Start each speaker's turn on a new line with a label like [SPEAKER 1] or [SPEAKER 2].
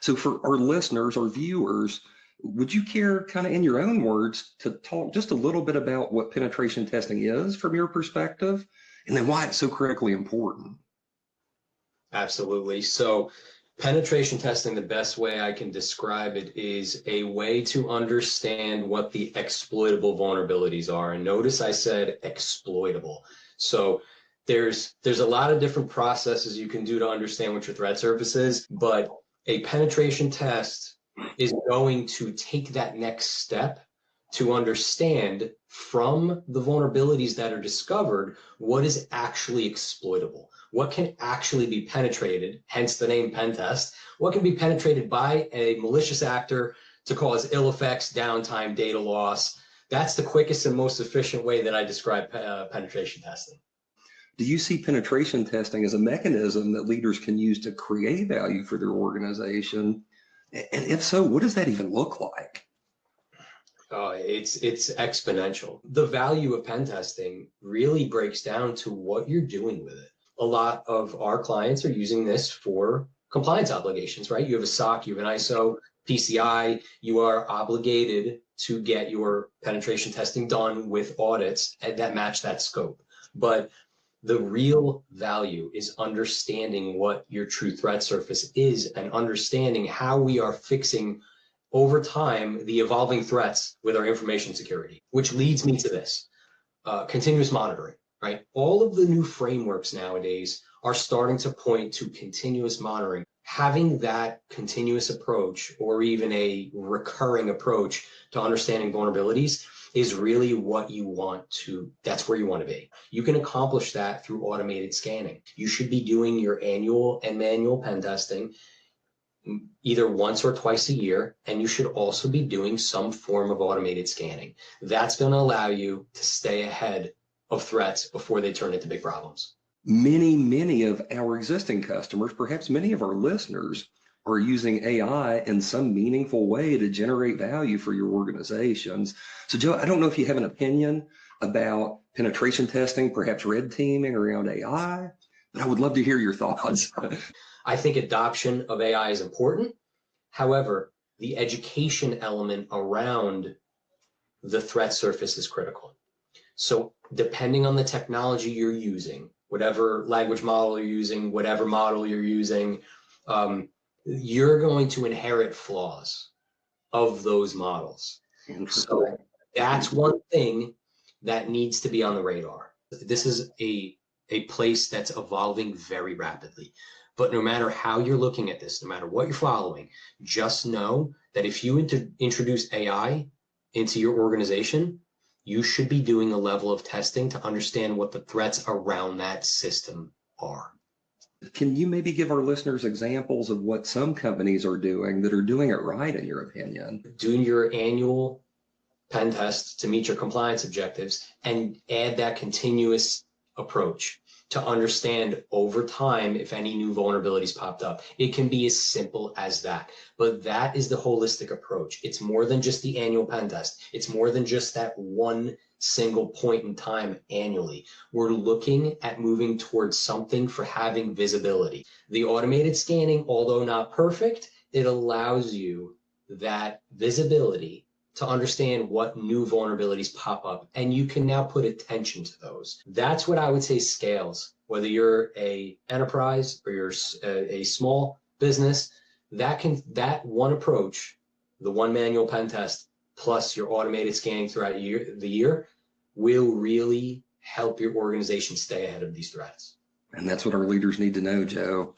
[SPEAKER 1] So for our listeners, our viewers, would you care kind of in your own words to talk just a little bit about what penetration testing is from your perspective, and then why it's so critically important?
[SPEAKER 2] Absolutely. So penetration testing, the best way I can describe it is a way to understand what the exploitable vulnerabilities are. And notice I said exploitable. So there's a lot of different processes you can do to understand what your threat surface is, but a penetration test is going to take that next step to understand from the vulnerabilities that are discovered what is actually exploitable, what can actually be penetrated, hence the name pen test, what can be penetrated by a malicious actor to cause ill effects, downtime, data loss. That's the quickest and most efficient way that I describe penetration testing.
[SPEAKER 1] Do you see penetration testing as a mechanism that leaders can use to create value for their organization? And if so, what does that even look like?
[SPEAKER 2] It's exponential. The value of pen testing really breaks down to what you're doing with it. A lot of our clients are using this for compliance obligations, right? You have a SOC, you have an ISO, PCI, you are obligated to get your penetration testing done with audits that match that scope. But the real value is understanding what your true threat surface is and understanding how we are fixing over time the evolving threats with our information security, which leads me to this, continuous monitoring, right? All of the new frameworks nowadays are starting to point to continuous monitoring. Having that continuous approach or even a recurring approach to understanding vulnerabilities is really what you want to, that's where you want to be. You can accomplish that through automated scanning. You should be doing your annual and manual pen testing either once or twice a year, and you should also be doing some form of automated scanning. That's going to allow you to stay ahead of threats before they turn into big problems.
[SPEAKER 1] Many of our existing customers, perhaps many of our listeners, are using AI in some meaningful way to generate value for your organizations. So Joe, I don't know if you have an opinion about penetration testing, perhaps red teaming around AI, but I would love to hear your thoughts.
[SPEAKER 2] I think adoption of AI is important. However, the education element around the threat surface is critical. So depending on the technology you're using, whatever language model you're using, whatever model you're using, you're going to inherit flaws of those models. So that's one thing that needs to be on the radar. This is a place that's evolving very rapidly. But no matter how you're looking at this, no matter what you're following, just know that if you introduce AI into your organization, you should be doing a level of testing to understand what the threats around that system are.
[SPEAKER 1] Can you maybe give our listeners examples of what some companies are doing that are doing it right, in your opinion?
[SPEAKER 2] Doing your annual pen test to meet your compliance objectives and add that continuous approach to understand over time if any new vulnerabilities popped up. It can be as simple as that, but that is the holistic approach. It's more than just the annual pen test. It's more than just that one single point in time annually. We're looking at moving towards something for having visibility. The automated scanning, although not perfect, it allows you that visibility to understand what new vulnerabilities pop up, and you can now put attention to those. That's what I would say scales, whether you're a enterprise or you're a small business. That one approach, the one manual pen test plus your automated scanning throughout the year will really help your organization stay ahead of these threats.
[SPEAKER 1] And that's what our leaders need to know, Joe.